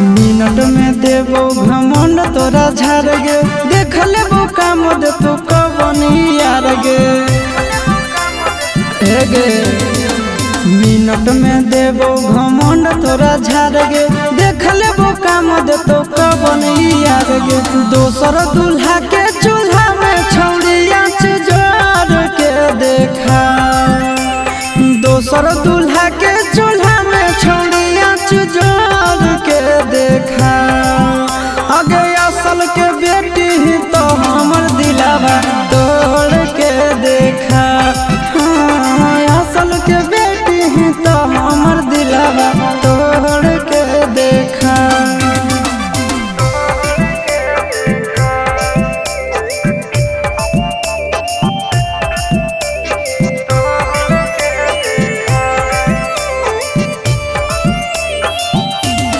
Minute में देबो घमंड तोरा झाड़ गे, देख लेबो काम दे तो कवन यार गे। हे गे मिनट में देबो घमंड तोरा झाड़ गे, देख लेबो काम दे तो कवन यार गे। दोसर दूल्हा के